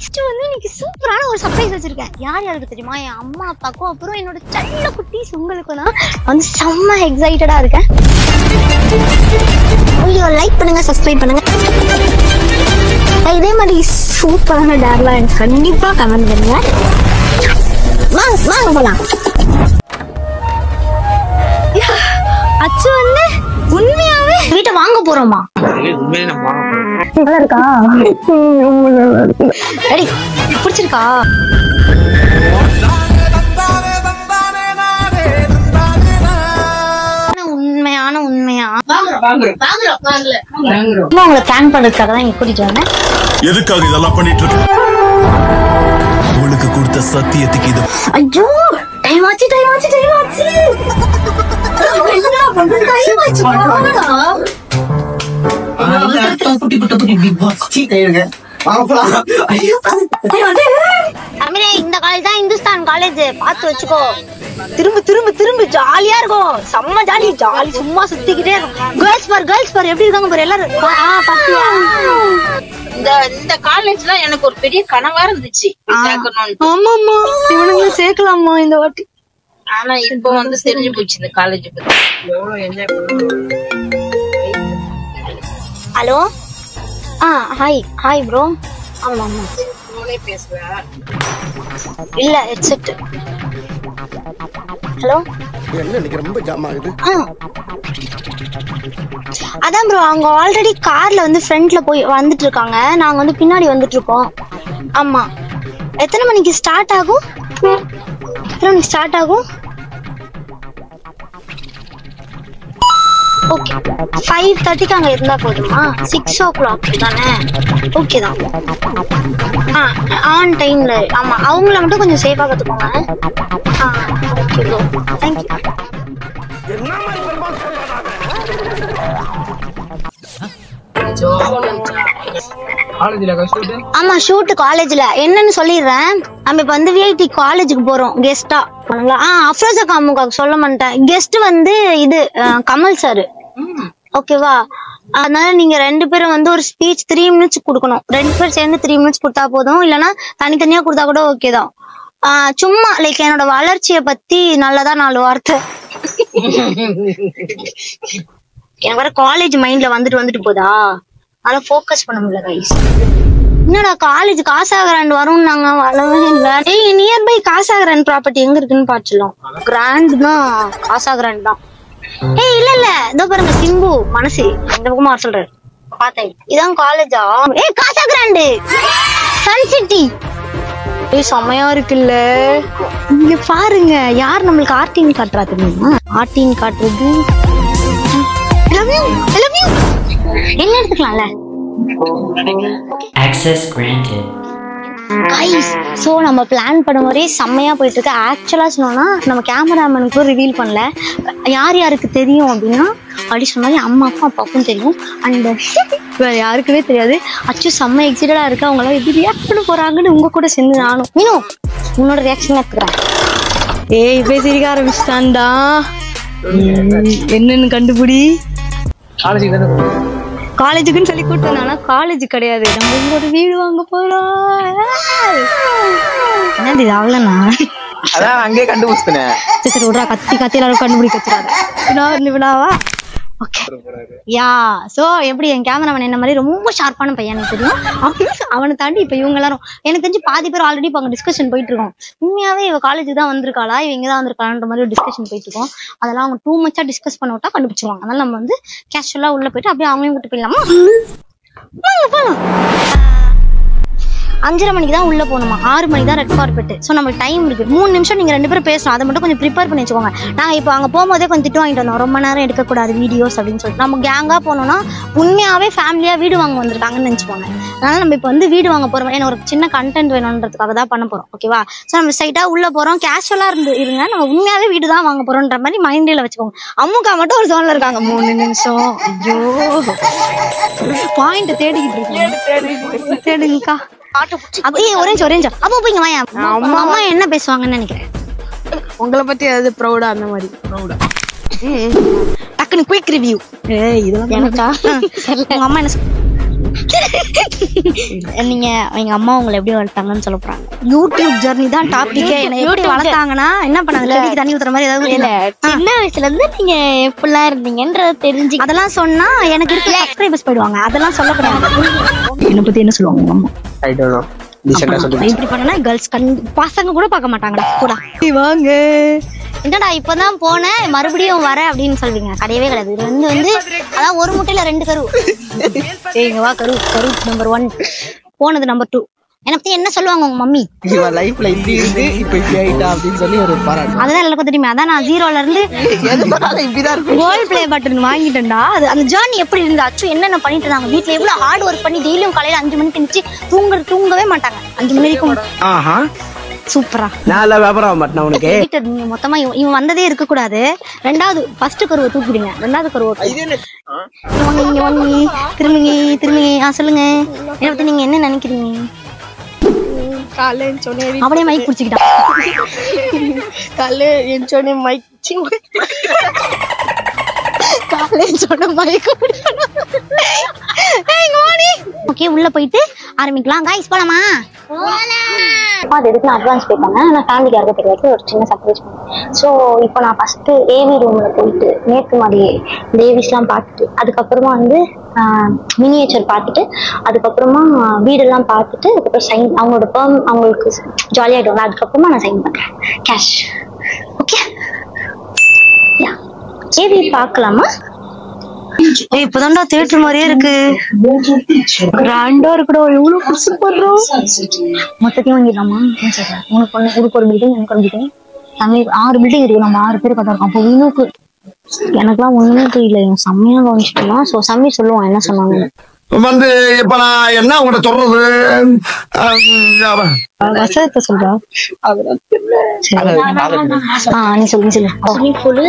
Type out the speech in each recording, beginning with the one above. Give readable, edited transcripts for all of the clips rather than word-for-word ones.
Next வந்து இன்னைக்கு சூப்பரான ஒரு சர்ப்ரைஸ் வச்சிருக்கேன். யார் யாருக்கு தெரியுமா? என் அம்மா அப்பாக்கும் அப்புறம் என்னோட செல்ல குட்டீஸ் உங்களுக்கு தான் வந்து செம்ம எக்ஸைட்டடா இருக்கேன். வீடியோ லைக் பண்ணுங்க, சப்ஸ்கிரைப் பண்ணுங்க. இதே மாதிரி சூப்பரான டேர்லாம் எனக்கு கண்டிப்பா கமெண்ட் பண்ணுங்க. வாங்க போலாம். அச்சு வந்து உண்மையாவே வீட்டை வாங்க போறோமா? இருக்கா ரெடி பிடிச்சிருக்கா? உண்மையான உண்மையா உங்களை பிளான் பண்றதுக்காக தான் இங்க கூட்டிட்டு வந்தேன். எதுக்காக இதெல்லாம் பண்ணிட்டு இருக்க? உங்களுக்கு கொடுத்த சத்தியத்துக்கு இது. ஐயோ டைம் ஆச்சு. இந்த காலேஜ் தான் இந்துஸ்தான் காலேஜ், பாத்து வச்சுக்கோ. திரும்ப ஜாலியா இருக்கும். செம்ம ஜாலி சும்மா சுத்திக்கிட்டே இருக்கும். கேர்ள்ஸ் பார் எப்படி இருக்காங்க பாரு எல்லாரும். இந்த காலேஜ்ல எனக்கு ஒரு பெரிய கனவா இருந்துச்சு. ஆமாமா இவனுங்களை சேர்க்கலாமா இந்த வாட்டி. ஆனா இப்ப வந்து தெரிஞ்சு போச்சு இந்த காலேஜ் பத்தி. எவ்வளவு என்ஜாய் பண்ணுவோம். Hello hi bro. ஆமா பேசுறா இல்ல ஹெட்செட். ஹலோ என்ன ரொம்ப ஜாம் ஆகுது. அதான் ப்ரோ அவங்க ஆல்ரெடி கார்ல வந்து ஃப்ரண்ட்ல போய் வந்துட்டு இருக்காங்க. நாங்க வந்து பின்னாடி வந்துட்டு இருக்கோம். ஆமா எத்தனை மணிக்கு ஸ்டார்ட் ஆகும்? ஓகே 5:30க்கு அங்க இருந்தா போதுமா? 6 o'clock தானே? ஓகே தான். ஆன் டைம்ல. ஆமா அவங்கள மட்டும் கொஞ்சம் சேஃபா கத்துக்கோங்க. Okay bro thank you. ஆமா ஷூட் காலேஜ்ல. என்னன்னு சொல்லிடுறேன். நம்ம இப்ப வந்து விஐடி காலேஜுக்கு போறோம் கெஸ்டா. அஃப்ரோஸா காமுக்காக சொல்ல மாட்டேன். கெஸ்ட் வந்து இது கமல் சார். ஓகேவா? அதனால நீங்க 2 பேரும் வந்து ஒரு ஸ்பீச் 3 minutes கொடுக்கணும். 2 பேர் சேர்ந்து 3 minutes கொடுத்தா போதும். இல்லைன்னா தனித்தனியா கொடுத்தா கூட ஓகே தான். சும்மா லைக் என்னோட வளர்ச்சிய பத்தி நல்லதா 4 வார்த்தை. எனக்கு வர காலேஜ் மைண்ட்ல வந்துட்டு போதா, அதை போக்கஸ் பண்ண முடியல கைஸ். என்னடா காலேஜ் காசாகிராண்ட் வரும் நாங்க வரவே இல்லை. நியர்பை காசாகிராண்ட் ப்ராப்பர்ட்டி எங்க இருக்குன்னு பாத்துலாம். கிராண்ட் தான் காசாகிராண்ட் தான். இல்ல இதோ பாருங்க சிம்பு மனசு இந்த பக்கமா வர சொல்றாரு. பார்த்தேன் இதான் காலேஜா? Casagrand Sun city. செமையா இருக்குல்ல. இங்க பாருங்க யார் நம்மளுக்கு ஆர்டின் காட்டுறா தெரியுமா? ஆர்டின் காட்டுறது என்ன எடுத்துக்கலாம்ல. Access granted. guys சோ நம்ம பிளான் பண்ண மாதிரியே செம்மையா போயிட்டு இருக்கு. ஆக்சுவலா சொன்னோம்னா நம்ம கேமராமேனுக்கும் ரிவீல் பண்ணல. யார் யாருக்கு தெரியும் அப்படின்னா அப்படி சொன்னாலே அம்மாக்கும் அப்பாவுக்கும் தெரியும். அண்ட் வேற யாருக்குமே தெரியாது. அச்சு செம்ம எக்ஸைட்டடா இருக்கு. அவங்க எல்லாம் எப்படி ரியாக்ட் பண்ண போறாங்கன்னு உங்க கூட சேர்ந்து நானும் மீனும் உன்னோட ரியாக்ஷன் எடுத்துக்கிறேன். இப்ப சிரிக்க ஆரம்பிச்சிட்டான்டா. என்னன்னு கண்டுபிடி. காலேஜுக்குன்னு சொல்லி கூப்பிட்டு ஆனா காலேஜ் கிடையாது. நம்ம உங்களோட வீடு வாங்க போறோம். என்னது அவ்வளோண்ணா? அதான் அங்கே கண்டுபிடிச்சேன். சரி விட்றா கத்தி எல்லாரும் கண்டுபிடிக்க வச்சுறாரு. ஓகே யா சோ எப்படி என் கேமராமேன் என்ன மாதிரி ரொம்ப ஷார்ப்பான பையன் எனக்கு தெரியும். அவனை தாண்டி இப்ப இவங்க எல்லாரும் எனக்கு தெரிஞ்சு பாதி பேர் ஆல்ரெடி இப்போ அங்கே டிஸ்கஷன் போயிட்டு இருக்கோம். உண்மையாவே இவ காலேஜுக்கு தான் வந்திருக்காளா இவ இங்கதான் வந்திருக்கான்ற மாதிரி ஒரு டிஸ்கஷன் போயிட்டு இருக்கோம். அதெல்லாம் அவங்க டூ மச்சா டிஸ்கஸ் பண்ண விட்டா கண்டுபிடிச்சிருவாங்க. அதனால நம்ம வந்து கேஷுவலா உள்ள போயிட்டு அப்படியே அவங்களையும் விட்டு போயிடலாமா? 5:30 மணிக்கு தான் உள்ள போகணுமா? 6 மணிக்கு தான் ரெட் கார்பெட். ஸோ நம்மளுக்கு டைம் இருக்கு. 3 நிமிஷம் நீங்க 2 பேரும் பேசணும். அதை மட்டும் கொஞ்சம் ப்ரிப்பேர் பண்ணி வச்சுக்கோங்க. நாங்கள் இப்போ அங்கே போகும்போதே கொஞ்சம் திட்டு வாங்கிட்டு வந்தோம். ரொம்ப நேரம் எடுக்கக்கூடாது வீடியோஸ் அப்படின்னு சொல்லிட்டு. நம்ம கேங்கா போனோம்னா உண்மையாவே ஃபேமிலியா வீடு வாங்க வந்திருக்காங்கன்னு நினைச்சுப்பாங்க. அதனால நம்ம இப்போ வந்து வீடு வாங்க போறோம். ஏன்னா ஒரு சின்ன கண்டென்ட் வேணுன்றதுக்காக தான் பண்ண போறோம். ஓகேவா? ஸோ நம்ம சைட்டா உள்ள போறோம். கேஷுவலா இருங்க. நம்ம உண்மையாவே வீடு தான் வாங்க போறோம்ன்ற மாதிரி மைண்ட்ல வச்சுக்கோங்க. அம்முக்கா மட்டும் ஒரு ஜோன்ல இருக்காங்க. 3 நிமிஷம். ஐயோ பாயிண்ட் தேடிக்கிட்டு இருக்கேன். தேடுங்கக்கா. ஒரேஞ்சு அப்போ போய்ங்க வாயா. அம்மா என்ன பேசுவாங்கன்னு நினைக்கிறேன். உங்களை பத்தி ஏதாவது ப்ரௌடா அந்த மாதிரி டக்குனு குயிக் ரிவ்யூ. இதெல்லாம் எனக்கா? உங்க அம்மா என்ன நீங்க எங்க அம்மா உங்களை எப்படி வளர்த்தாங்கன்னு சொல்ல போறாங்க. யூடியூப் ஜர்னி தான் டாபிக்கே. என்ன எப்படி வளர்த்தாங்கன்னா என்ன பண்ணாங்க, செடிக்கு தண்ணி ஊத்துற மாதிரி ஏதாவது இல்ல. சின்ன வயசுல இருந்து நீங்க எப்படிலாம் இருந்தீங்கன்றது தெரிஞ்சு அதெல்லாம் சொன்னா எனக்கு இருக்கிற சப்ஸ்கிரைபர்ஸ் போயிடுவாங்க. அதெல்லாம் சொல்லக்கூடாது. என்ன பத்தி என்ன சொல்லுவாங்க உங்க அம்மா? I don't know. இப்படி பண்ணனா கேர்ள்ஸ் பசங்க கூட பார்க்க மாட்டாங்கடா. கூட வாங்க என்னடா இப்பதான் போனேன் மறுபடியும் வர அப்படின்னு சொல்வீங்க. கிடையவே கிடையாது. இது வந்து அதான் ஒரு முட்டையில 2 கரு. ஏங்க வா கரு நம்பர் 1 போனது நம்பர் 2. என்ன பத்தி என்ன சொல்லுவாங்க உங்க மம்மி? இவ லைஃப்ல இப்படி இருக்கு இப்ப இப்படி ஆயிட்டா அப்படின்னு சொல்லி ஒரு பாராட்டு. அதான் எல்லாருக்கும் தெரியுமே. அதான் நான் 0ல இருந்து இப்படிதான் இருக்கு. கோல்ட் பிளே பட்டன் வாங்கிட்டேன்டா. அது அந்த ஜர்னி எப்படி இருந்தது? அச்சு என்னென்ன பண்ணிட்டு இருந்தாங்க வீட்டுல, எவ்வளவு ஹார்ட் ஒர்க் பண்ணி டெய்லியும் காலையில 5 மணிக்கு எந்திரிச்சு தூங்கவே மாட்டாங்க. 5 மணி வரைக்கும் சூப்பரா. நான் வியாபாரம் மாட்டேன் உனக்கு. நீங்க மொத்தமா இவன் வந்ததே இருக்க கூடாது. ரெண்டாவது ஃபர்ஸ்ட் கருவை தூக்கிடுங்க. ரெண்டாவது கருவை திரும்பி சொல்லுங்க. இதை பத்தி நீங்க என்ன நினைக்கிறீங்க? காலையில சொன்னே அப்படியே மைக் பிடிச்சிக்கிட்டான். காலையில என் சொன்னே மைக் ஓகே உள்ள போயிட்டு ஆரம்பிக்கலாம். गाइस போலாமா? அது எதுக்கு நான் அட்வான்ஸ் பே பண்ணேன். நான் ஃபேமிலிக்கு யாருக்கும் தெரியாது. ஒரு சின்ன சர்ப்ரைஸ் பண்ணேன். ஸோ இப்போ நான் ஃபர்ஸ்ட் ஏவி ரூம்ல போயிட்டு நேற்று மாதிரி தேவிஸ்லாம் பார்த்துட்டு அதுக்கப்புறமா வந்து மினியேச்சர் பார்த்துட்டு அதுக்கப்புறமா வீடெல்லாம் பார்த்துட்டு அதுக்கப்புறம் சைன் அவங்களோட அவங்களுக்கு ஜாலியாகிடுவாங்க. அதுக்கப்புறமா நான் சைன் பண்றேன் கேஷ். ஓகே ஏவி பார்க்கலாமா? இப்பதான்டா தியேட்டர் மாதிரியே இருக்கு. கிராண்டா இருக்குடா. எவ்வளவு புதுசு பண்றோம். மொத்தத்தையும் வாங்கிடலாமா? உனக்கு ஒரு பில்டிங் எனக்கு ஒரு பில்டிங் தமிழ் 6 பில்டிங் இருக்கு. நம்ம 6 பேர் கதை இருக்கோம். அப்போ வீணுக்கு எனக்குலாம் ஒண்ணுமே தெரியல. என் செம்மையா கவனிச்சுட்டோம். ஸோ சம்மி சொல்லுவான் என்ன சொன்னாங்க வந்து இப்ப நான் என்ன உங்கள்கிட்ட சொல்றது? வசதத்தை சொல்றா. நீ சொல்லு. Swimming pool,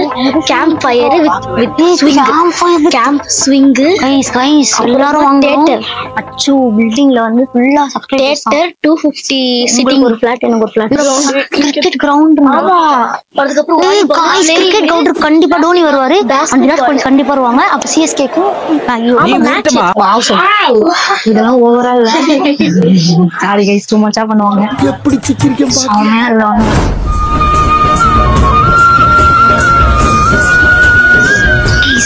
camp fire with swing, எல்லாரும் வாங்க. அச்சு பில்டிங்ல வந்து ஃபுல்லா தியேட்டர் 250 சிட்டிங். ஒரு ஃபிளாட் எனக்கு ஒரு flat. Cricket ground. Cricket ground கண்டிப்பா டோனி வருவாரு. விராட் கோலி கண்டிப்பா வருவாங்க. அப்ப சிஎஸ்கேக்கும் இதெல்லாம் ஓவரா சாரி கைஸ் டூ மச்சா பண்ணுவாங்க. எப்படி சிக்கிரிக்க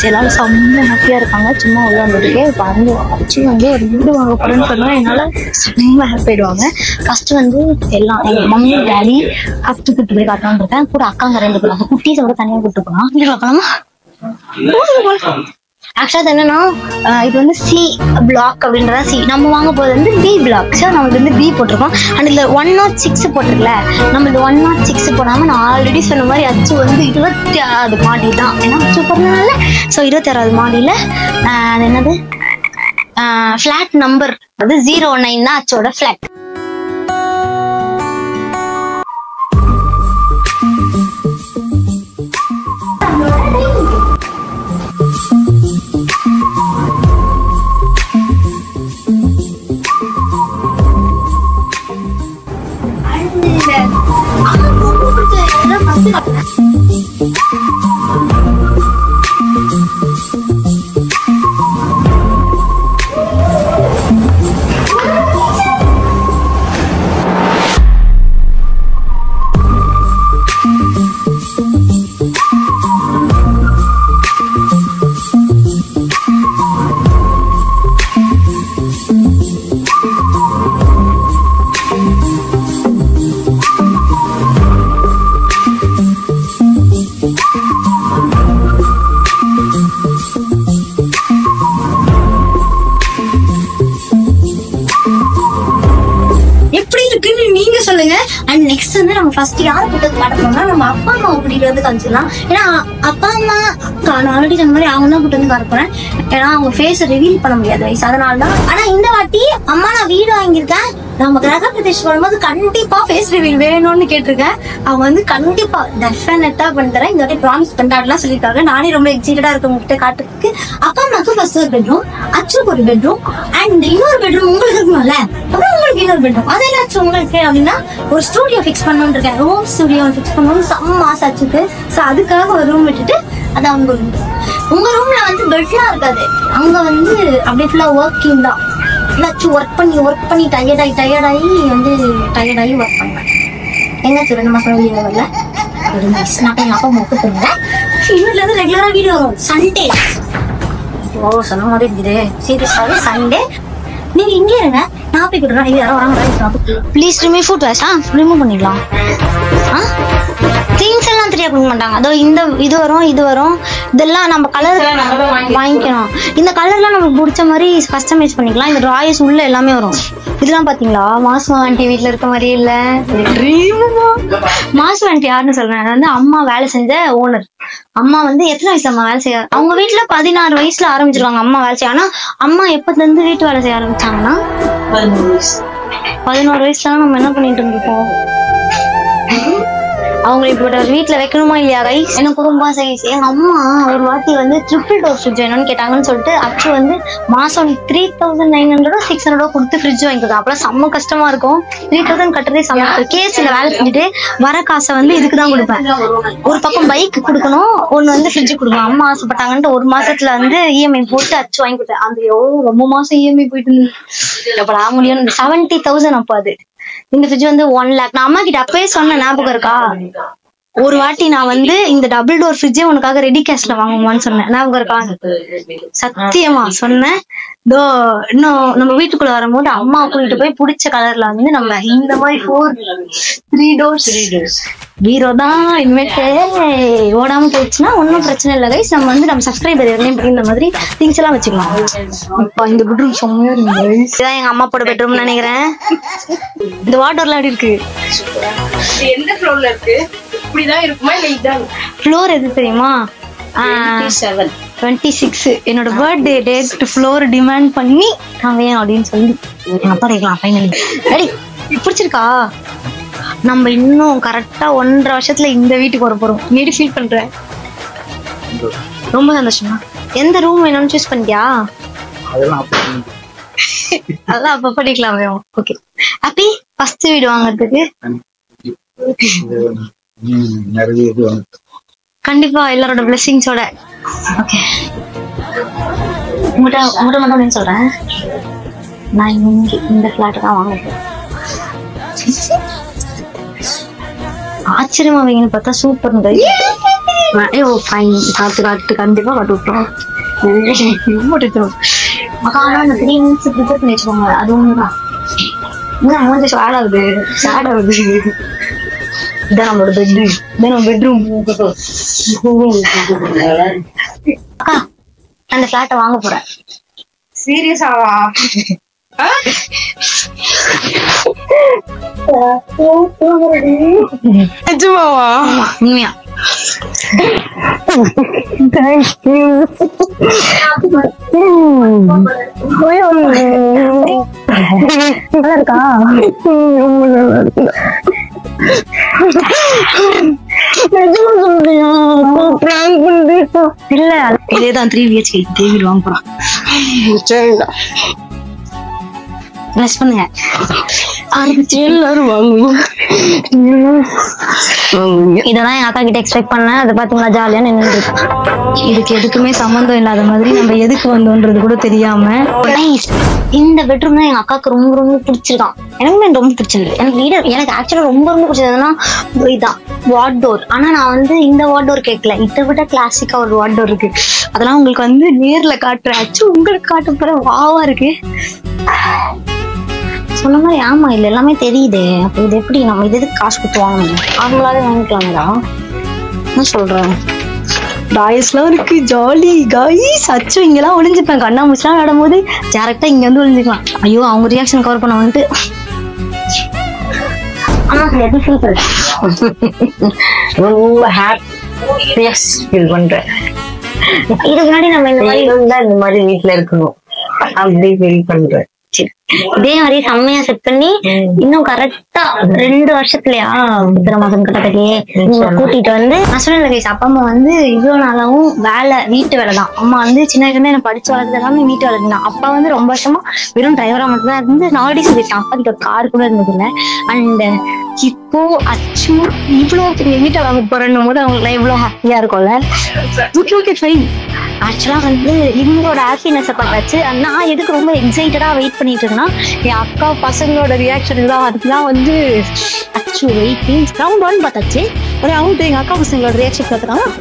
எல்லாரும் செம்ம ஹாப்பியா இருக்காங்க. சும்மா உள்ள வந்துட்டு வந்து அச்சு வந்து ஒரு வீடு வாங்க போறேன்னு சொன்னா என்னால செம்ம ஹாப்பி ஆயிடுவாங்க. ஃபர்ஸ்ட் வந்து எல்லாம் எங்க மம்மி டேடி ஃபர்ஸ்ட் கூட்டு போய் காட்டலான்னு இருக்கேன். கூட அக்காங்க 2 பேர். அந்த குட்டீஸை கூட தனியா கூட்டு போகலாம். வீடு பார்க்கலாமா? ஆக்சுவலா என்னன்னா இது வந்து சி பிளாக் அப்படின்றதா. சி நம்ம வாங்க போது வந்து பி பிளாக். ஸோ நம்மளுக்கு வந்து பி போட்டிருக்கோம். அண்ட் இதுல 106 போட்டிருக்கல. நம்ம இந்த 106 போடாம நான் ஆல்ரெடி சொன்ன மாதிரி அச்சு வந்து 26வது மாடி தான். ஏன்னா சூப்பர்னால. ஸோ 26வது மாடியில அது என்னது ஃபிளாட் நம்பர் அது 09 தான் அச்சோட ஃபிளாட். அண்ட் நெக்ஸ்ட் வந்து நம்ம ஃபர்ஸ்ட் யாரை கூட்டத்துக்கு காட்டணும்னா நம்ம அப்பா அம்மாவை கூட்டிட்டு வந்து காமிச்சிடலாம். ஏன்னா அப்பா அம்மா நான் ஆல்ரெடி சொன்ன மாதிரி அவங்க தான் கூட்டு வந்து காட்ட போறேன். ஏன்னா அவங்க ஃபேஸை ரிவீல் பண்ண முடியாது வயசு. அதனாலதான். ஆனா இந்த வாட்டி அம்மா நான் வீடு வாங்கியிருக்கேன். நம்ம கிரக பிரதேஷ் பண்ணும்போது கண்டிப்பா ஃபேஸ் ரிவீல் வேணும்னு கேட்டிருக்கேன். அவங்க வந்து கண்டிப்பா டெஃபினட்டா பண்ணி தரேன். இந்த வாட்டி ப்ராமிஸ் பண்றாங்கலாம் சொல்லியிருக்காங்க. நானே ரொம்ப எக்ஸைட்டடா இருக்கேன் உங்ககிட்ட காட்டுறதுக்கு. அப்பா அம்மாக்கு ஃபர்ஸ்ட் ஒரு பெட்ரூம், அச்சுக்கு ஒரு பெட்ரூம், அண்ட் இன்னொரு பெட்ரூம் உங்களுக்கு இருக்கும்ல, அப்புறம் உங்களுக்கு இன்னொரு பெட்ரூம். அது என்னாச்சு உங்களுக்கு அப்படின்னா ஒரு ஸ்டூடியோ ஃபிக்ஸ் பண்ணணும்னு இருக்கேன். ஹோம் ஸ்டூடியோ ஃபிக்ஸ் பண்ணணும்னு செம்ம ஆசை அச்சுக்கு. ஸோ அதுக்காக ஒரு ரூம் விட்டுட்டு அது அவங்க ரூம். உங்க ரூம்ல வந்து பெட்லாம் இருக்காது. அங்க வந்து அப்படியே ஃபுல்லா ஒர்க்கிங் தான். எல்லாச்சும் ஒர்க் பண்ணி டயர்டாகி வந்து டயர்டாகி ஒர்க் பண்ணுவேன். எங்காச்சும் 2 மாசம் வெளியே வரல. நான் போய் எங்க அப்பா அம்மா கூப்பிட்டுருந்தேன். இன்னும் இருந்து ரெகுலரா வீடியோ வரும் சண்டே. ஓ சொன்ன மாதிரி இருக்குது. சீரியஸாவே சண்டே நீங்க இங்கே இருங்க. நான் போய் கொடுறேன். இது யாரோ வராங்க. ப்ளீஸ் ரிமூவ் ஃபுட் வேஸ்டா ரிமூவ் பண்ணிடலாம். திங்ஸ் எல்லாம் தெரியா கொடுக்க மாட்டாங்க. அதோ இந்த இது வரும் இதெல்லாம் நம்ம கலர் வாங்கிக்கணும். இந்த கலர்லாம் நமக்கு பிடிச்ச மாதிரி கஸ்டமைஸ் பண்ணிக்கலாம். இந்த டிராயர்ஸ் உள்ள எல்லாமே வரும். இதெல்லாம் பாத்தீங்களா மாசு ஆண்டி வீட்டுல இருக்க மாதிரியே இல்ல. மாசு ஆண்டி யாருன்னு சொல்றேன். அது வந்து அம்மா வேலை செஞ்ச ஓனர். அம்மா வந்து எத்தனை வயசு அம்மா வேலை செய்ய? அவங்க வீட்டுல 16 வயசுல ஆரம்பிச்சிருக்காங்க அம்மா வேலை செய்ய. ஆனா அம்மா எப்பத்துல இருந்து வீட்டு வேலை செய்ய ஆரம்பிச்சாங்கன்னா 11 வயசுல நம்ம என்ன பண்ணிட்டு இருந்திருக்கோம். அவங்க இப்ப வீட்டுல வைக்கணுமா இல்லையா கைஸ்? என்ன குடும்பம் சைஸ். எங்க அம்மா ஒரு வாட்டி வந்து ட்ரிபிள் டோர் ஃப்ரிட்ஜ் வேணும்னு கேட்டாங்கன்னு சொல்லிட்டு அச்சு வந்து மாசம் 3900 600 கொடுத்து ஃப்ரிட்ஜ் வாங்கிக்கலாம். அப்பெல்லாம் செம்ம கஷ்டமா இருக்கும். 3000 கட்டுறதே சமைச்சு கேஸ்ல வேலை செஞ்சுட்டு வர காசை வந்து இதுக்குதான் கொடுப்பேன். ஒரு பக்கம் பைக் கொடுக்கணும், ஒண்ணு வந்து ஃப்ரிட்ஜ் கொடுக்கணும். அம்மா ஆசைப்பட்டாங்கன்ட்டு 1 மாசத்துல வந்து இஎம்ஐ போட்டு அச்சு வாங்கி கொடுத்தேன். அந்த ரொம்ப மாசம் இஎம்ஐ போயிட்டு இருந்தது. முடியும் 70,000 அப்போ. அது இந்த ஃப்ரிட்ஜ் வந்து 1 lakh. நான் அம்மா கிட்ட அப்பவே சொன்னேன், ஞாபகம் இருக்கா? ஒரு வாட்டி நான் வந்து இந்த டபுள் டோர் ஃப்ரிட்ஜே உனக்காக ரெடி கேஷ்ல வாங்குவான்னு சொன்னேன், ஞாபகம் இருக்கா? சத்தியமா சொன்னேன். இன்னும் நம்ம வீட்டுக்குள்ள வரும்போது அம்மா கூட்டிட்டு போய் பிடிச்ச கலர்ல வந்து நம்ம இந்த மாதிரி 3 doors பீரோ தான் இனிமேட்டு ஓடாம போயிடுச்சுன்னா ஒன்னும் பிரச்சனை இல்லை கைஸ். நம்ம வந்து நம்ம சப்ஸ்கிரைபர் இந்த மாதிரி திங்ஸ் எல்லாம் வச்சுக்கலாம். அப்பா இந்த பெட்ரூம் செம்மையா இருக்கு. இதான் எங்க அம்மா போட பெட்ரூம்னு நினைக்கிறேன். இந்த வாட்டர்லாம் எப்படி இருக்கு? எந்த ஃப்ளோர்ல இருக்கு? இப்படிதான் இருக்குமா இல்ல இதான்? ஃப்ளோர் எது தெரியுமா? 26 என்னோட பர்த்டே டேட் ஃப்ளோர் டிமாண்ட் பண்ணி நான் வேணும் அப்படின்னு சொல்லி எங்க அப்பா கேட்கலாம். Finally ready. பிடிச்சிருக்கா? நம்ம இன்னும் கரெக்டா 1.5 வருஷத்துல இந்த வீட்டுக்கு வர போறோம். நீடி ஃபீல் பண்றேன். ரொம்ப சந்தோஷமா. எந்த ரூம் வேணும்னு சூஸ் பண்ணிட்டியா? அதெல்லாம் அப்ப படிக்கலாம். ஓகே ஹாப்பி ஃபர்ஸ்ட் வீடு வாங்குறதுக்கு கண்டிப்பா எல்லாரோட பிளெஸிங்ஸோட. ஓகே உங்கள்கிட்ட மட்டும் சொல்றேன், நான் இங்க இந்த பிளாட் தான் வாங்க போறேன். ஆச்சரியமா வைங்கன்னு பார்த்தா சூப்பர். கண்டிப்பா கட்டு விட்டோம். அந்த 3 minutes ப்ரிப்பேர் பண்ணி வச்சுக்கோங்க. அது ஒண்ணுதான். ஆடாது. இதான் நம்மளோட பெட்ரூம். இதான் நம்ம பெட்ரூம். அக்கா அந்த பிளாட்டை வாங்க போறேன். சீரியஸாவா? நிஜமாவா? உண்மையா? நல்லா இருக்கா? இல்ல இதேதான் 3 BHK தேவி வாங்க போறான். பண்ணுங்க எல்லாரும் வாங்குவோம். இதெல்லாம் எங்க அக்கா கிட்ட எக்ஸ்பெக்ட் பண்ணேன். அதை பாத்தீங்களா ஜாலியா நின்று. இதுக்கு எதுக்குமே சம்பந்தம் இல்லாத மாதிரி நம்ம எதுக்கு வந்தோன்றது கூட தெரியாம. இந்த பெட்ரூம் தான் எங்க அக்காவுக்கு ரொம்ப ரொம்ப பிடிச்சிருக்கான். எனக்கு ரொம்ப பிடிச்சிருக்கு. எனக்கு ஆக்சுவலா ரொம்ப பிடிச்சதுன்னா இதான் வார்ட்ரோப். ஆனா நான் வந்து இந்த வார்ட்ரோப் கேட்கல, இதை விட கிளாசிக்கா ஒரு வார்ட்ரோப் இருக்கு. அதெல்லாம் உங்களுக்கு வந்து நேர்ல காட்டுறேன். உங்களுக்கு காட்ட போற வாவா இருக்கு சொன்ன மாதிரி. ஆமா இல்ல எல்லாமே தெரியுது. அப்ப இது எப்படி நம்ம இது எதுக்கு காசு கொடுத்து வாங்கணும்? அவங்களாவே வாங்கிக்கலாங்களா? நான் சொல்றேன். டாய்ஸ்லாம் இருக்கு. Jolly guys. அச்சு இங்கெல்லாம் ஒளிஞ்சுப்பேன். கண்ணாமூச்சிலாம் விளையாடும் போது டேரக்டா இங்க வந்து ஒளிஞ்சுக்கலாம். ஐயோ அவங்க ரியாக்ஷன் கவர் பண்ண வந்துட்டு ரொம்ப ஹாப்பியஸ் ஃபீல் பண்றேன். இதுக்கு முன்னாடி நம்ம இந்த மாதிரி வீட்டுல இருக்கணும் அப்படி ஃபீல் பண்றேன். இதே மாதிரி செம்மையா செட் பண்ணி இன்னும் கரெக்டா 2 வருஷத்துலயா சித்திரை மாசம் கிட்டத்தட்டே நீங்க கூட்டிட்டு வந்து நான் சொன்னேன் கைஸ். அப்பா அம்மா வந்து இவ்வளவு நாளாவும் வீட்டு வேலை தான். அம்மா வந்து சின்ன வயசுல என்ன படிச்சு வளர்த்தது எல்லாமே வீட்டு வேலை தான். அப்பா வந்து ரொம்ப வருஷமா வெறும் டிரைவரா மட்டும் தான் இருந்து நாடி சொல்லிட்டான். அப்பா கிட்ட கார் கூட இருந்தது இல்லை. அண்ட் இப்போ அச்சு இவ்வளவு பெரிய வீட்டை வாங்க போறேன்னும் போது அவங்களுக்கு எவ்வளவு ஹாப்பியா இருக்கும்ல. Okay fine. ஆக்சுவலா வந்து இவங்களோட ஹாப்பினஸை பார்த்தாச்சு. நான் எதுக்கு ரொம்ப எக்ஸைட்டடா வெயிட் பண்ணிட்டு இருக்கேன்னா என் அக்கா பசங்களோட ரியாக்ஷன் தான். அதுக்குதான் வந்து அச்சு வெயிட்டிங். ரவுண்ட் 1 பார்த்தாச்சு. ஒரு ரவுண்ட் எங்க அக்கா பசங்களோட ரியாக்ஷன் பார்த்துக்கலாம்.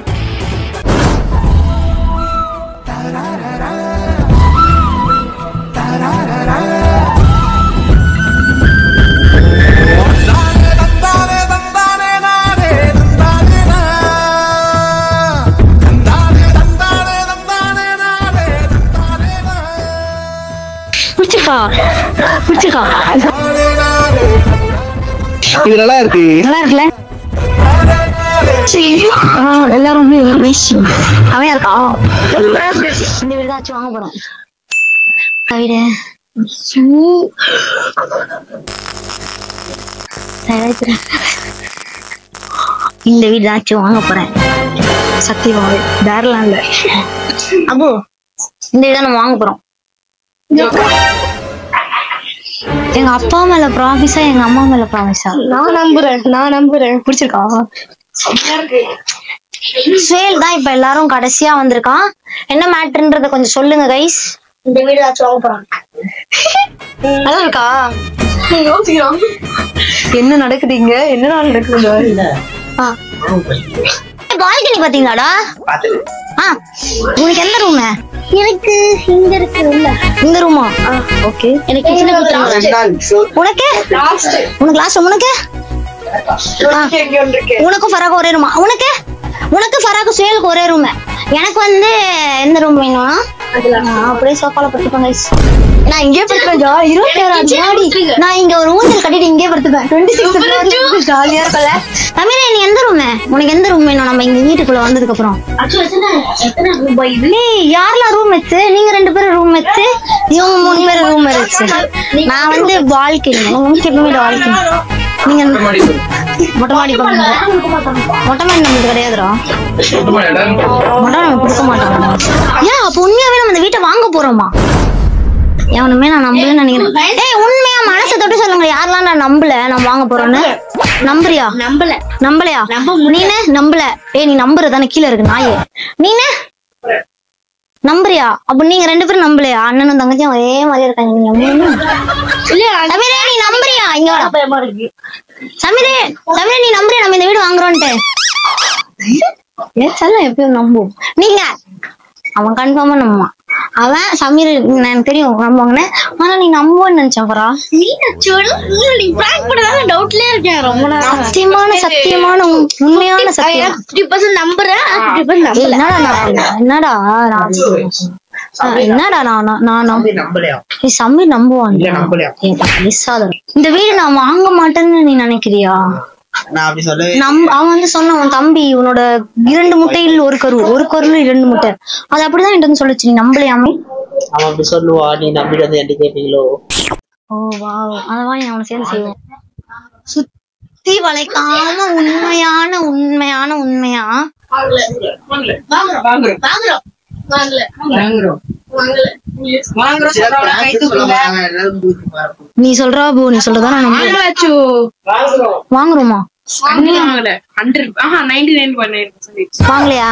பிடிச்சிருக்கா? இது நல்லா இருக்கு. நல்லா இருக்குல்ல? எல்லாரும் அவன் இருக்கா? இந்த வீடு தான் வாங்க போறோம். இந்த வீடு தான் வாங்க போறேன். சத்தியமாவே வேறலாம் இல்ல. அப்போ இந்த வீடு தான் நம்ம வாங்க போறோம். எங்க அப்பா மேல ப்ராமிஸா எங்க அம்மா மேல ப்ராமிஸா? நான் நம்புறேன். பிடிச்சிருக்கா? சேல் தான் இப்ப எல்லாரும் கடைசியா வந்திருக்கான். என்ன மேட்டர்ன்றத கொஞ்சம் சொல்லுங்க கைஸ். இந்த வீடு ஏதாச்சும் வாங்க போறாங்க. நல்லா இருக்கா? என்ன நடக்குதுங்க? என்ன நாள் நடக்குது? பால்கனி பாத்தீங்களாடா? உனக்கு எந்த ரூம்? எனக்கு இங்க இருக்கு. இந்த ரூமா? ஓகே. எனக்கு உனக்கு லாஸ்ட். உனக்கும் ஃபராக்கு ஒரே ரூமா? உனக்கு ஃபராக்கு சுயலுக்கு ஒரே ரூம். எனக்கு வந்து எந்த ரூம் வேணும்னா அப்படியே சோஃபால படுத்துப்பேன். நான் இங்கே படுத்துப்பேன். 27 நான் இங்க ஒரு ஊஞ்சல் கட்டிட்டு இங்கே படுத்துப்பேன். 26 ஜாலியா இருக்கல. தமிழே நீ எந்த ரூம்? உனக்கு எந்த ரூம் வேணும்? நம்ம இங்க வீட்டுக்குள்ள வந்ததுக்கு அப்புறம் யாரெல்லாம் ரூம் எடுத்து? நீங்க 2 பேரும் ரூம் எடுத்து, இவங்க 3 பேர் ரூம் எடுத்து. நான் வந்து பால்கனி. எப்பவுமே பால்கனி. நீங்க மொட்டை மாடி பண்ணுங்க. மொட்டை மாடி நம்மளுக்கு கிடையாதுரா. மொட்டை நம்ம கொடுக்க மாட்டாங்க. ஏன் அப்ப உண்மையாவே நம்ம இந்த வீட்டை வாங்க போறோமா? எவனுமே நான் நம்பலன்னு நினைக்கிறேன். உண்மையா மனசை தொட்டு சொல்லுங்க. யாரெல்லாம் நான் நம்பல நான் வாங்க போறேன்னு? நம்புறியா? நம்பலையா? நீனு நம்பல. நீ நம்புறதானே கீழே இருக்கு நாயே. நீனு நம்புறியா? அப்ப நீங்க 2 பேரும் நம்பலையா? அண்ணனும் தங்கச்சியும் ஒரே மாதிரி இருக்காங்க. நீ நம்புறியா? இங்க சமீரே நீ நம்புறியா நம்ம இந்த வீடு வாங்குறோன்ட்டு? எப்பயும் நம்புவோம். நீங்க அவன் கன்ஃபார்மா நம்புவான். அவன் சமீர் எனக்கு தெரியும் நம்புவாங்கன்னு. ஆனா நீ நம்புவான்னு நினைச்சேன். பரா சத்தியமான உண்மையான சத்தியம். சமீர் நம்புவான். இந்த வீடு நான் வாங்க மாட்டேன்னு நீ நினைக்கிறியா? அவன் வந்து சொன்னான் தம்பி உன்னோட 2 முட்டையில் ஒரு கருள் 2 முட்டை. அது அப்படிதான் என்கிட்ட சொல்லுச்சு. நீ நம்பலையாமே? அவன் அப்படி சொல்லுவா. நீ நம்பிட்டு என்கிட்ட கேட்டீங்களோ? ஓ வா, அதெல்லாம் அவனை சேர்ந்து செய்வோம். சுத்தி வளைக்காம உண்மையா நீ சொல்றா போ. நீ சொல்றதா வாங்குறோமா? வாங்கலையா?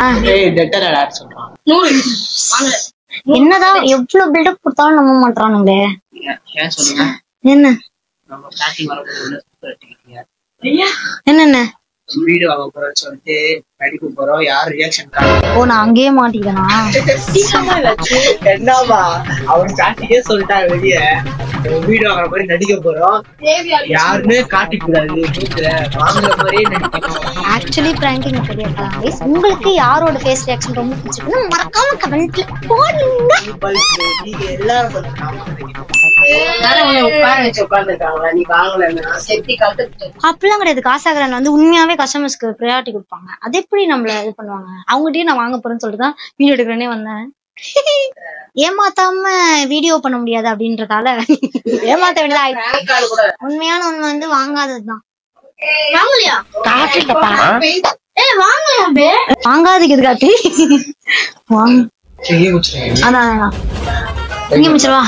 என்னதான் எவ்வளவு பில்டப் கொடுத்தாலும் நம்ப மாட்டானுங்களே. என்ன வீடு வாங்க போறோம்னு சொல்லிட்டு நடிக்க போறோம். யார் ரியாக்ஷன்? ஓ நான் அங்கேயே மாட்டிக்கிறேனா? என்னவா அவன் ஸ்டார்டிங்கே சொல்லிட்டாங்க. வெளியே வீடு வாங்குற மாதிரி நடிக்க போறோம். யாருமே காட்டிக்க கூடாது. வாங்குற மாதிரியே நடிக்கணும். ஆக்சுவலி பிராங்கிங் தெரியாதா? உங்களுக்கு யாரோட ஃபேஸ் ரியாக்ஷன் ரொம்ப பிடிச்சிருக்குன்னு மறக்காம கமெண்ட்ல போடுங்க. நீங்க எல்லாரும் அப்படிலாம் கிடையாது. காசாகரன் வந்து உண்மையாவே கஸ்டமர்ஸ்க்கு ப்ரையாரிட்டி கொடுப்பாங்க. அது எப்படி நம்மள இது பண்ணுவாங்க? அவங்ககிட்டயே நான் வாங்க போறேன்னு சொல்லிட்டு தான் வீடியோ எடுக்கிறேனே வந்தேன். ஏமாத்தாம வீடியோ பண்ண முடியாது அப்படின்றதால ஏமாத்த வேண்டியதா. உண்மையான உண்மை வந்து வாங்காததுதான். வாங்காதுக்கு எது காட்டி வாங்க. அதான் இங்க முடிச்சிருவா.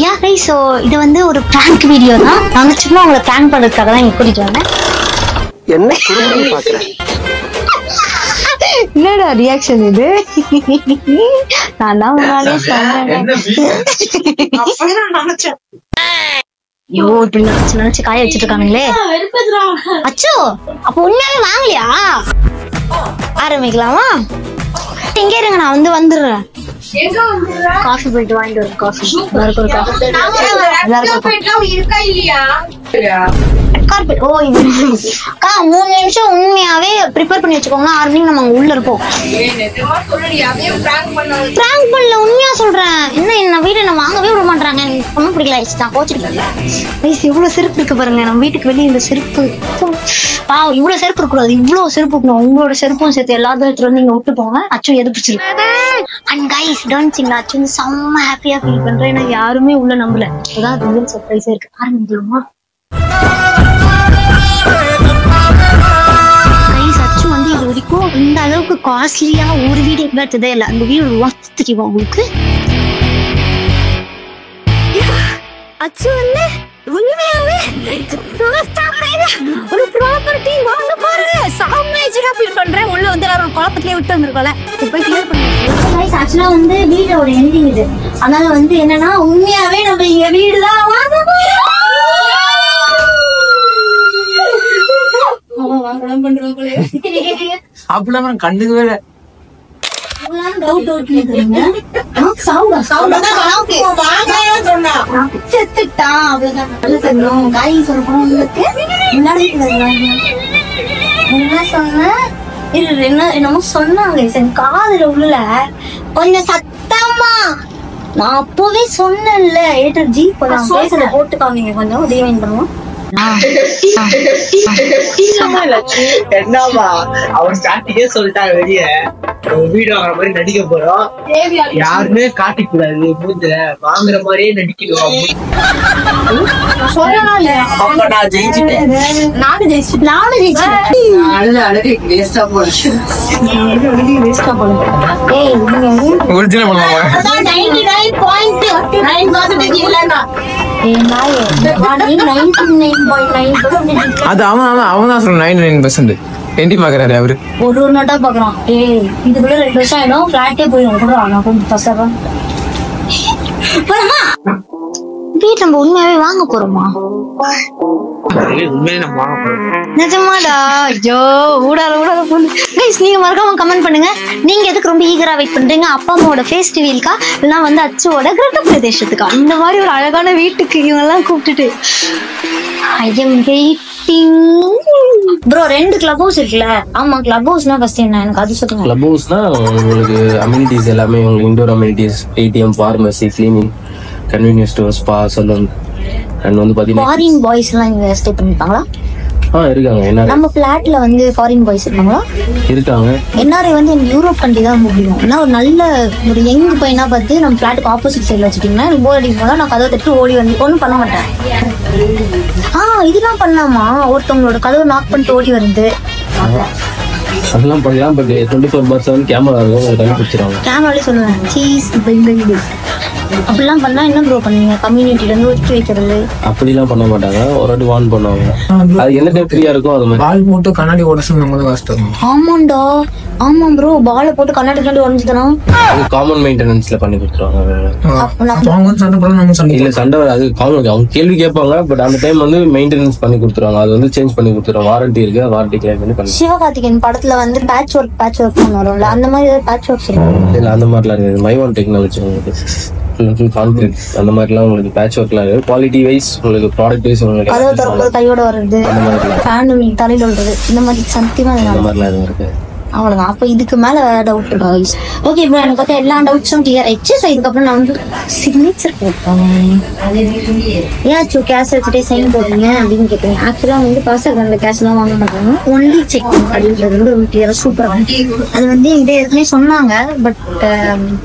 யா கைஸ், ஸோ இது வந்து ஒரு பிராங்க் வீடியோ தான். நான் சும்மா உங்களை பிராங்க் பண்றதுக்காக தான் இங்க கூட்டிட்டு வந்தேன். என்ன குறும்படி பாக்குற? என்னடா ரியாக்ஷன் இது? நான் தான் முன்னாடியே சொன்னேன். ஐயோ, இப்படி நினைச்சு காய வச்சிட்டு இருக்கானுங்களே. அச்சோ, அப்ப உண்மையாவே வாங்கலையா? ஆரம்பிக்கலாமா? இங்க இருங்க, நான் வந்துடுறேன். காஃபி போயிட்டு வாங்கிட்டு வரேன். காஃபி எல்லாருக்கும் ஒரு காஃபி. கார்பெட். ஓ, அக்கா 3 நிமிஷம் உண்மையாவே ப்ரிப்பேர் பண்ணி வச்சுக்கோங்க. 6 மணிக்கு நம்ம உள்ள இருப்போம். பிராங்க் பண்ணல, உண்மையா சொல்றேன். என்ன வீடு என்ன வாங்கவே விட மாட்டாங்க. எனக்கு ஒன்றும் பிடிக்கல. நான் கோச்சிட்டு இவ்வளவு செருப்பு இருக்கு பாருங்க. நம்ம வீட்டுக்கு வெளியே இந்த செருப்பு இவ்வளவு செருப்பு இருக்கக்கூடாது. இவ்வளவு செருப்பு இருக்கணும். உங்களோட செருப்பும் சேர்த்து எல்லாத்தையும் எடுத்துட்டு வந்து நீங்க விட்டு போங்க. அச்சு எதிர்ப்பிச்சிருக்கு. அண்ட் கைஸ், டோன்ட் திங்க் நான் அச்சு செம்ம ஹாப்பியா ஃபீல் பண்றேன். எனக்கு யாருமே உள்ள நம்பல. அதான் ரியல் சர்ப்ரைஸா இருக்கு. ஆரம்பிக்கலாமா? கைஸ், அச்சு வந்து இது வரைக்கும் இந்த அளவுக்கு காஸ்ட்லியா ஒரு வீடு எடுத்ததே இல்லை. அந்த வீடு ஒர்த் தெரியுமா உங்களுக்கு? அச்சு வந்து உண்மையாவே ஒரு ப்ராப்பர்ட்டி வாங்க பாருங்க. சாம்ராஜ்யமா ஃபீல் பண்றேன். உள்ள வந்து எல்லாரும் குழப்பத்திலே விட்டு வந்திருக்கோம்ல. போய் கிளியர் பண்ணுங்க. ஆக்சுவலா வந்து வீடோட எண்டிங் இது. அதனால வந்து என்னன்னா உண்மையாவே நம்ம இங்க வீடுதான் வாங்க போறோம். அப்படிலாம் கண்டுக்கவே இல்லை. என்னமோ சொன்னாங்க காதுல உள்ள கொஞ்சம் சத்தமா. நான் அப்பவே சொன்னேன்ல, ஜி பேசுற போட்டுக்காமீங்க. கொஞ்சம் உதவி பண்ணுவோம். என்னமா அவர் ஸ்டார்டிங்கே சொல்லிட்டாங்க, வெளிய வீடு வாங்குற மாதிரி நடிக்க போறோம். யாருமே காட்டிக்க கூடாது. மூஞ்ச வாங்குற மாதிரியே நடிக்கணும். அப்ப நான் ஜெயிச்சுட்டேன். நானும் அது அவன் தான் சொல்ற 99% எண்டி பாக்குறாரு அவரு. ஒரு நோட்டா பாக்குறான். இதுக்குள்ள 2 வருஷம் ஆயிடும். பிளாட்டே போயிடும் கூட. நான் கொஞ்சம் பசங்க வீட்டு நம்ம உண்மையாவே வாங்க போறோமா? உண்மையிலே நம்ம வாங்க போறோம். நிஜமாடா? ஐயோ, ஊடால பொண்ணு. கைஸ், நீங்க மறக்காம கமெண்ட் பண்ணுங்க. நீங்க எதுக்கு ரொம்ப ஈகரா வெயிட் பண்றீங்க? அப்பா அம்மாவோட ஃபேஸ் ரிவீல்க்கா இல்லைன்னா வந்து அச்சுவோட கிரக பிரதேசத்துக்கா? இந்த மாதிரி ஒரு அழகான வீட்டுக்கு இவங்க எல்லாம் கூப்பிட்டுட்டு I am waiting. Bro, 2 club house இருக்குல்ல? ஆமா, கிளப் ஹவுஸ்னா ஃபர்ஸ்ட் என்ன எனக்கு அது சொல்லுங்க. கிளப் ஹவுஸ்னா உங்களுக்கு அம்யூனிட்டிஸ் எல்லாமே, உங்களுக்கு indoor amenities, ATM, pharmacy, cleaning, convenience store, spa, salon. And வந்து பாத்தீங்கன்னா ஃபாரின் பாய்ஸ் எல்லாம் இங்க ஸ்டே பண்ணிருப்பாங்களா? இருக்காங்க. என்ன நம்ம பிளாட்ல வந்து ஃபாரின் பாய்ஸ் இருக்காங்களா? இருக்காங்க. என்ஆர்ஐ வந்து எனக்கு யூரோப் கண்ட்ரி தான் ரொம்ப பிடிக்கும். ஏன்னா ஒரு நல்ல ஒரு யங் பையனா பார்த்து நம்ம பிளாட்டுக்கு ஆப்போசிட் சைட்ல வச்சுட்டீங்கன்னா எனக்கு போர் அடிக்கும் போது நான் கதவை தட்டு ஓடி வந்து ஒன்றும் பண்ண மாட்டேன். இதெல்லாம் பண்ணலாமா? ஒருத்தவங்களோட கதவை நாக் பண்ணிட்டு ஓடி வருது. அதெல்லாம் பண்ணலாம். பட் 24/7 கேமரா இருக்கும், கண்டுபிடிச்சிருவாங்க. கேமராலே சொல்லுவேன் சீஸ் அப்படிலாம் பண்ணா என்ன ப்ரோ பண்ணுவீங்க? கம்யூனிட்டில இருந்து ஒதுக்கி வைக்கிறது அப்படிலாம் பண்ண மாட்டாங்க. ஒரு வாட்டி வார்ன் பண்ணுவாங்க. அது என்ன டைம் ஃப்ரீயா இருக்கும் அது மாதிரி. பால் போட்டு கண்ணாடி உடச்சு நம்ம தான் கஷ்டம். ஆமாண்டா, ஆமா ப்ரோ. பாலை போட்டு கண்ணாடி உடஞ்சுதனா அது காமன் மெயின்டெனன்ஸ்ல பண்ணி கொடுத்துருவாங்க. அவங்க சண்டை போட நம்ம சண்டை இல்ல, சண்டை அது காமன். அவங்க கேள்வி கேட்பாங்க. பட் அந்த டைம் வந்து மெயின்டெனன்ஸ் பண்ணி கொடுத்துருவாங்க. அது வந்து சேஞ்ச் பண்ணி கொடுத்துருவாங்க. வாரண்டி இருக்கு, வாரண்டி கிளைம் பண்ணி பண்ணி. சிவகார்த்திகேயன் படத்துல வந்து பேட்ச் ஒர்க் வரும்ல, அந்த மாதிரி பேட்ச் ஒர்க் இல்ல, அந்த மாதிரிலாம் இருக்காது. மைவான் டெக்னாலஜி உங்களுக்கு கான்கிரீட் அந்த மாதிரிலாம் உங்களுக்கு பேட்ச் ஒர்க்லாம் இருக்கு. குவாலிட்டி வைஸ் உங்களுக்கு, ப்ராடக்ட் வைஸ் உங்களுக்கு கதவு திறக்கிறது கையோட வருது, அந்த மாதிரி ஃபேன் தலையில விடுறது, இந்த மாதிரி சத்தியமா அந்த மாதிரிலாம் எதுவும் இருக்கு. அவ்வளவுதான். அப்ப இதுக்கு மேல வேற டவுட் இருக்கா? ஓகே ப்ரோ, எனக்கு வந்து எல்லா டவுட்ஸும் கிளியர் ஆயிடுச்சு. ஸோ இதுக்கப்புறம் நான் வந்து சிக்னேச்சர் போட்டேன். ஏதாச்சும் கேஷ் வச்சுட்டே சைன் போடுறீங்க அப்படின்னு கேட்பீங்க. ஆக்சுவலா வந்து பாஸ்டர் அந்த கேஷ் எல்லாம் வாங்க மாட்டாங்க. ஒன்லி செக் அப்படின்றது வந்து ஒரு கிளியரா சூப்பரா அது வந்து என்கிட்ட ஏற்கனவே சொன்னாங்க. பட்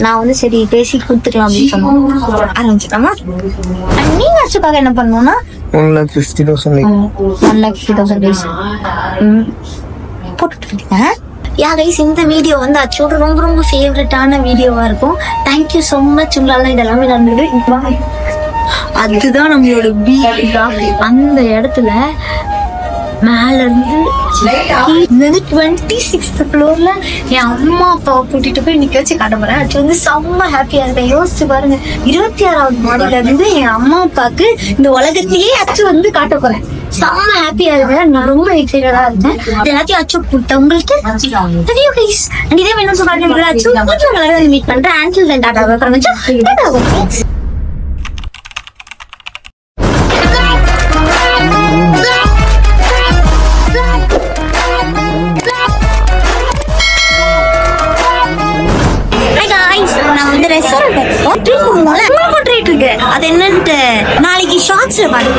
நான் வந்து சரி பேசி கொடுத்துக்கலாம் அப்படின்னு சொன்னோம். ஆரம்பிச்சுட்டாமா? நீங்க அச்சுக்காக என்ன பண்ணணும்னா 1,50,000 போட்டுட்டு இருக்கேன். கைஸ், இந்த வீடியோ வந்து அச்சோட ரொம்ப ரொம்ப ஃபேவரட்டான வீடியோவா இருக்கும். Thank you so much. உங்களால இதெல்லாமே நடந்தது. அதுதான் நம்மளோட வீடு. அந்த இடத்துல மேல இருந்து 26th floorல என் அம்மா அப்பாவை கூட்டிட்டு போய் நிக்க வச்சு காட்ட போறேன். அது வந்து செம்ம ஹாப்பியா இருக்கேன். யோசிச்சு பாருங்க, 26வது மாடியில இருந்து என் அம்மா அப்பாவுக்கு இந்த உலகத்தையே அச்சு வந்து காட்ட போறேன். செம்ம ஹாப்பியா இருக்கேன். நான் ரொம்ப எக்ஸைட்டடா இருக்கேன். எல்லாத்தையும் அச்சு கொடுத்தேன் உங்களுக்கு. தெரியும் கைஸ். இதே வேணும் சொல்றாங்க. அச்சு மீட் பண்றேன். ஆன்சல் டாடா. நான் வந்து ரெஸ்டாரண்ட் ட்ரீட் இருக்கு. அது என்னன்ட்டு நாளைக்கு ஷார்ட்ஸ்ல பாருங்க.